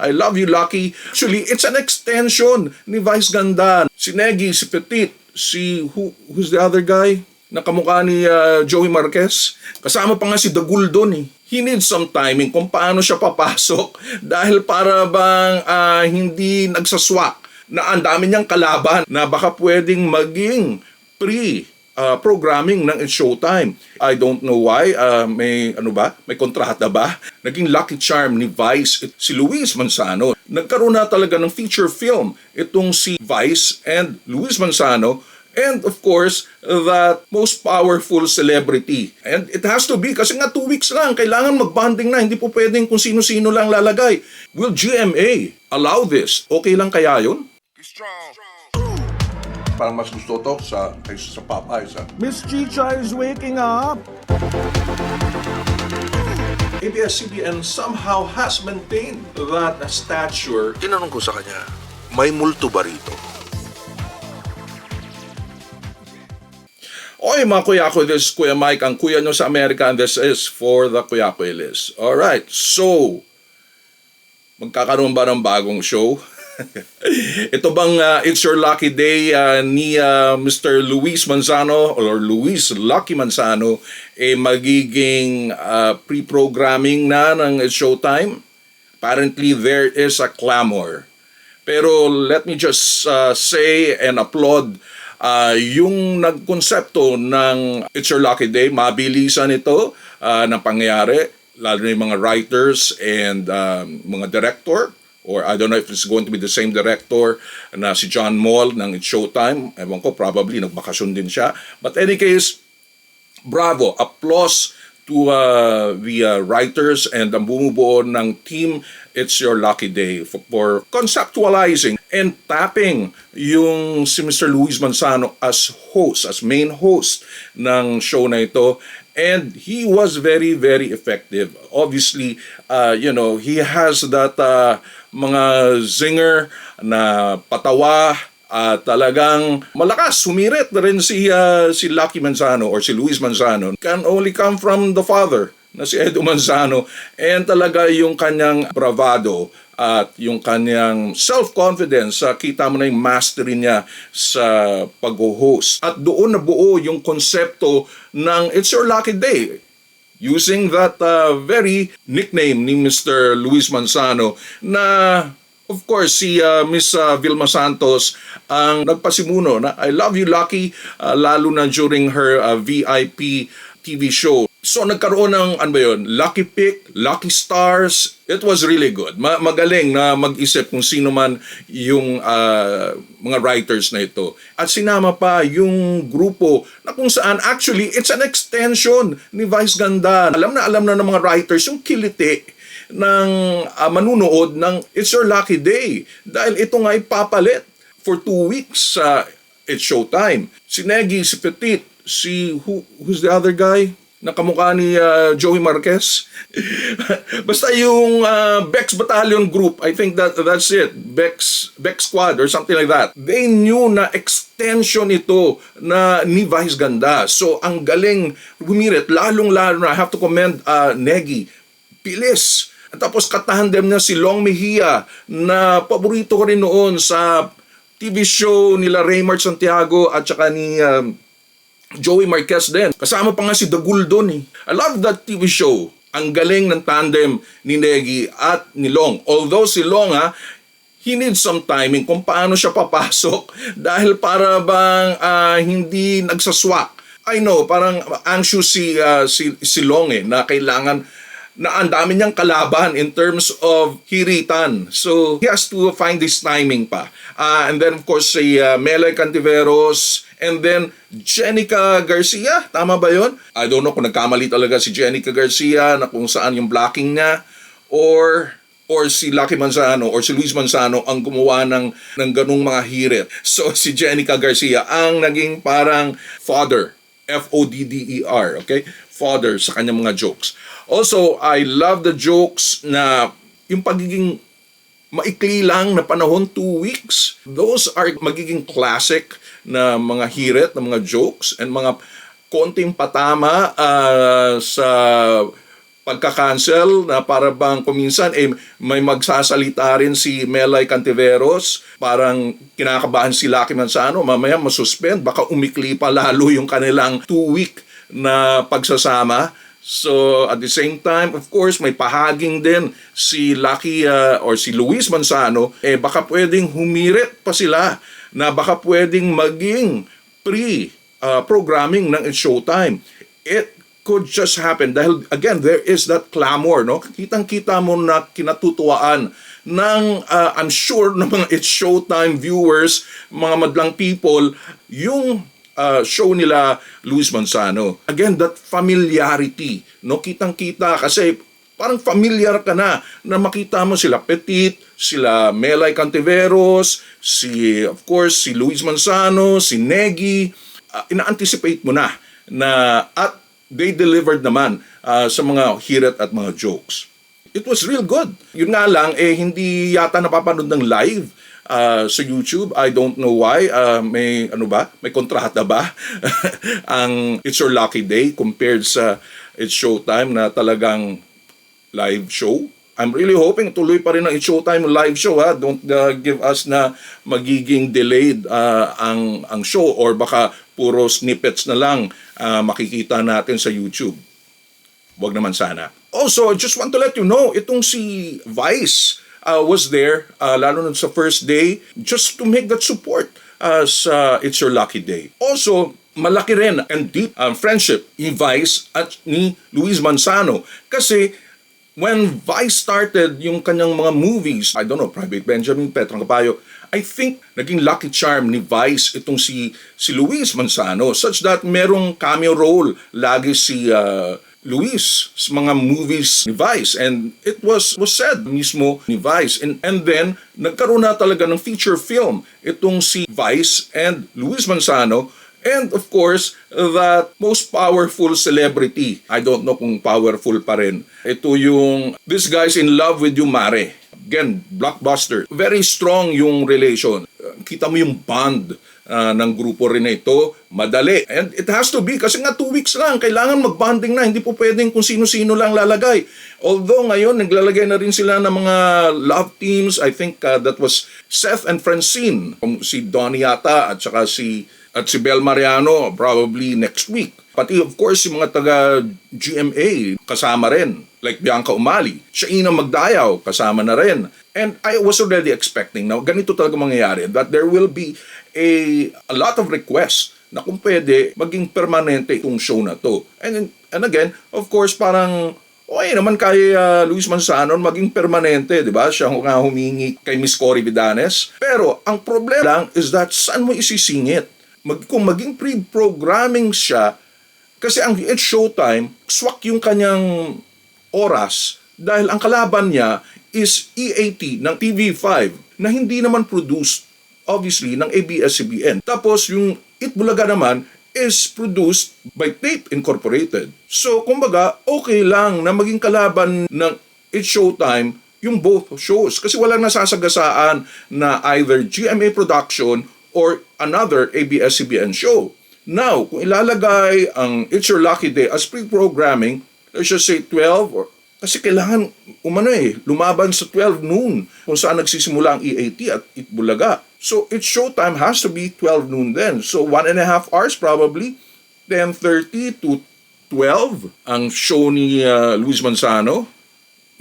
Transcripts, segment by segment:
I love you, Lucky. Actually, it's an extension ni Vice Ganda. Si Negi, si Petit, who's the other guy? Nakamukha ni Joey Marquez. Kasama pa nga si Dagul doon eh. He needs some timing kung paano siya papasok dahil para bang hindi nagsaswak na ang dami niyang kalaban na baka pwedeng maging programming ng It's Showtime. I don't know why. May kontrata ba? Naging lucky charm ni Vice si Luis Manzano. Nagkaroon na talaga ng feature film itong si Vice and Luis Manzano. And of course, that most powerful celebrity. And it has to be kasi nga 2 weeks lang. Kailangan mag-bonding na. Hindi po pwedeng kung sino-sino lang lalagay. Will GMA allow this? Okay lang kaya yun? Parang mas gusto to kaysa sa Popeyes. Miss Chicha is waking up. ABS-CBN somehow has maintained that stature. Tinanong ko sa kanya, may multo ba rito? Oy mga Kuya-Kuy, this is Kuya Mike, ang kuya nyo sa Amerika, and this is for the Kuya-Kuy list. Alright, so, magkakaroon ba ng bagong show? Ito bang It's Your Lucky Day ni Mr. Luis Manzano or Luis Lucky Manzano magiging pre-programming na ng It's Showtime? Apparently, there is a clamor. Pero let me just say and applaud yung nagkonsepto ng It's Your Lucky Day. Mabilisan ito na pangyayari, lalo na yung mga writers and mga director. Or I don't know if it's going to be the same director na si John Mall ng It's Showtime. Ewan ko, probably nagbakasyon din siya. But any case, bravo, applause to the writers and ang bumubuo ng team It's Your Lucky Day for conceptualizing and tapping yung si Mr. Luis Manzano as host, as main host ng show na ito. And he was very, very effective. Obviously, he has that mga zinger na patawa at talagang malakas, sumirit na rin si Lucky Manzano or si Luis Manzano. Can only come from the father na si Edu Manzano, and talaga yung kanyang bravado at yung kanyang self-confidence, kita mo na yung mastery niya sa pag-host. At doon nabuo yung konsepto ng It's Your Lucky Day, using that very nickname ni Mr. Luis Manzano na of course si Miss Vilma Santos ang nagpasimuno na I love you Lucky, lalo na during her VIP TV show. So nagkaroon ng Lucky Pick, Lucky Stars. It was really good. Magaling na mag-isip kung sino man yung mga writers na ito. At sinama pa yung grupo na kung saan actually it's an extension ni Vice Ganda. Alam na ng mga writers yung kiliti ng manunood ng It's Your Lucky Day. Dahil ito nga ipapalit for 2 weeks sa It's Showtime. Si Negi, si Petit, who's the other guy? Nakamukha ni Joey Marquez. Basta yung Bex Battalion Group, I think that's it. Bex Squad or something like that. They knew na extension ito na ni Vice Ganda. So ang galing humirit, lalong-lalo na I have to commend Negi. Pilis. At tapos katandem na si Long Mejia na paborito ko rin noon sa TV show nila Raymart Santiago at saka ni Joey Marquez din. Kasama pa nga si Dagul doon eh. I love that TV show. Ang galing ng tandem ni Negi at ni Long. Although si Long he needs some timing kung paano siya papasok dahil para bang hindi nagsaswak. I know, parang anxious si Long na kailangan na ang dami niyang kalaban in terms of hiritan. So, he has to find this timing pa. And then, of course, si Melay Cantiveros, and then Jenica Garcia. Tama ba yun? I don't know kung nagkamali talaga si Jenica Garcia na kung saan yung blocking niya, or si Lucky Manzano or si Luis Manzano ang gumawa ng ganung mga hirit. So, si Jenica Garcia ang naging parang fodder. F-O-D-D-E-R. Okay? Fodder sa kanyang mga jokes. Also, I love the jokes na yung pagiging maikli lang na panahon, 2 weeks. Those are magiging classic na mga hirit, na mga jokes, and mga konting patama sa pagka-cancel na para bang kuminsan may magsasalita rin si Melay Cantiveros, parang kinakabahan si Lucky Manzano, mamaya masuspend, baka umikli pa lalo yung kanilang 2-week na pagsasama. So at the same time, of course, may pahaging din si Lucky or si Luis Manzano, baka pwedeng humirit pa sila na baka pwedeng maging pre-programming ng It's Showtime. It could just happen dahil again there is that clamor, no, kitang-kita mo na kinatutuwaan ng I'm sure ng mga It's Showtime viewers, mga madlang people, yung show nila Luis Manzano. Again, that familiarity, no, kitang-kita kasi parang familiar ka na makita mo sila Petit, sila Melay Cantiveros, of course si Luis Manzano, si Negi, ina-anticipate mo na at they delivered naman sa mga hirit at mga jokes. It was real good. Yun nga lang, hindi yata napapanood ng live sa YouTube. I don't know why. May kontrata ba ang It's Your Lucky Day compared sa It's Showtime na talagang live show? I'm really hoping tuloy pa rin ang It's Showtime live show. Don't give us na magiging delayed ang show or baka puro snippets na lang makikita natin sa YouTube. Wag naman sana. Also, just want to let you know, itong si Vice was there, lalo na sa first day, just to make that support sa It's Your Lucky Day. Also, malaki rin and deep friendship ni Vice at ni Luis Manzano. Kasi when Vice started yung kanyang mga movies, I don't know, Private Benjamin, Petrang Kapayo, I think naging lucky charm ni Vice itong si Luis Manzano such that merong cameo role lagi si Luis sa mga movies ni Vice, and it was said mismo ni Vice, and then nagkaroon na talaga ng feature film itong si Vice and Luis Manzano. And of course, that most powerful celebrity, I don't know kung powerful pa rin, ito yung This Guy's in Love with You, Mare. Again, blockbuster. Very strong yung relation. Kita mo yung bond ng grupo rin na ito. Madali. And it has to be kasi nga 2 weeks lang. Kailangan mag-bonding na. Hindi po pwedeng kung sino-sino lang lalagay. Although ngayon, naglalagay na rin sila ng mga love teams. I think that was Seth and Francine. Si Donnie yata at saka si Bel Mariano probably next week. Pati of course yung mga taga GMA kasama rin. Like Bianca Umali. Shaina Magdayaw kasama na rin. And I was already expecting na ganito talaga mangyayari. That there will be a lot of requests na kung pwede maging permanente itong show na to. And again, of course parang okay naman kay Luis Manzano maging permanente, di ba? Siya nga humingi kay Miss Cory Vidanes. Pero ang problema lang is that saan mo isisingit? Kung maging pre-programming siya, kasi ang It's Showtime, swak yung kanyang oras dahil ang kalaban niya is EAT ng TV5 na hindi naman produced, obviously, ng ABS-CBN. Tapos yung Itbulaga naman is produced by Tape Incorporated. So, kumbaga, okay lang na maging kalaban ng It's Showtime yung both shows kasi walang nasasagasaan na either GMA production or another ABS-CBN show. Now, kung ilalagay ang It's Your Lucky Day as pre-programming, let's just say 12 or kasi kailangan lumaban sa 12 noon kung saan nagsisimula ang EAT at Itbulaga. So, It's Showtime has to be 12 noon then. So, 1.5 hours probably, 10:30 to 12 ang show ni Luis Manzano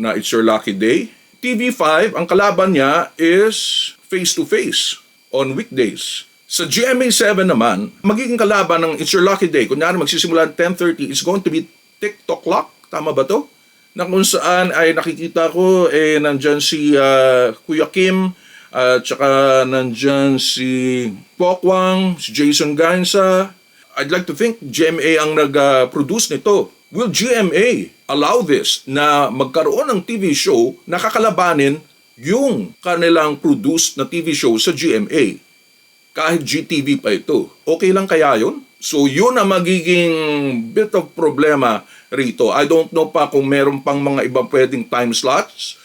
na It's Your Lucky Day. TV5, ang kalaban niya is face-to-face on weekdays. Sa GMA7 naman, magiging kalaban ng It's Your Lucky Day, kunyari magsisimula 10:30, is going to be TikTok Clock. Tama ba to? Na kung saan ay nakikita ko, nandyan si Kuya Kim, at saka nandyan si Pokwang, si Jason Gainsa. I'd like to think GMA ang nag-produce nito. Will GMA allow this na magkaroon ng TV show na kakalabanin yung kanilang produced na TV show sa GMA? Kahit GTV pa ito. Okay lang kaya yun? So yun ang magiging bit of problema rito. I don't know pa kung meron pang mga ibang pwedeng time slots.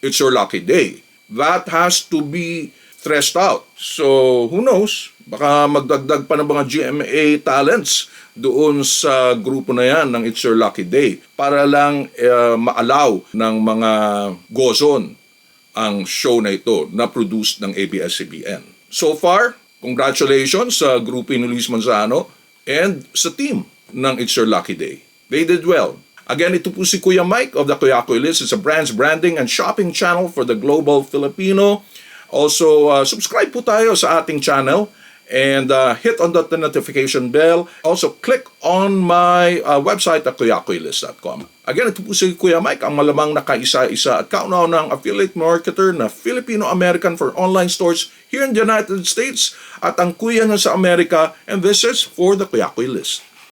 It's Your Lucky Day. That has to be stressed out. So, who knows? Baka magdagdag pa ng mga GMA talents doon sa grupo na yan ng It's Your Lucky Day para lang maalaw ng mga gozon ang show na ito na produced ng ABS-CBN. So far, congratulations sa grupo ni Luis Manzano and sa team ng It's Your Lucky Day. They did well. Again, ito po si Kuya Mike of the Kuya Koy List. It's a brands, branding, and shopping channel for the global Filipino. Also, subscribe po tayo sa ating channel and hit on the notification bell. Also, click on my website at kuyakoylist.com. Again, ito po si Kuya Mike, ang malamang nakaisa-isa at kauna-unang affiliate marketer na Filipino-American for online stores here in the United States at ang kuya niya sa Amerika, and this is for the Kuya Koy List.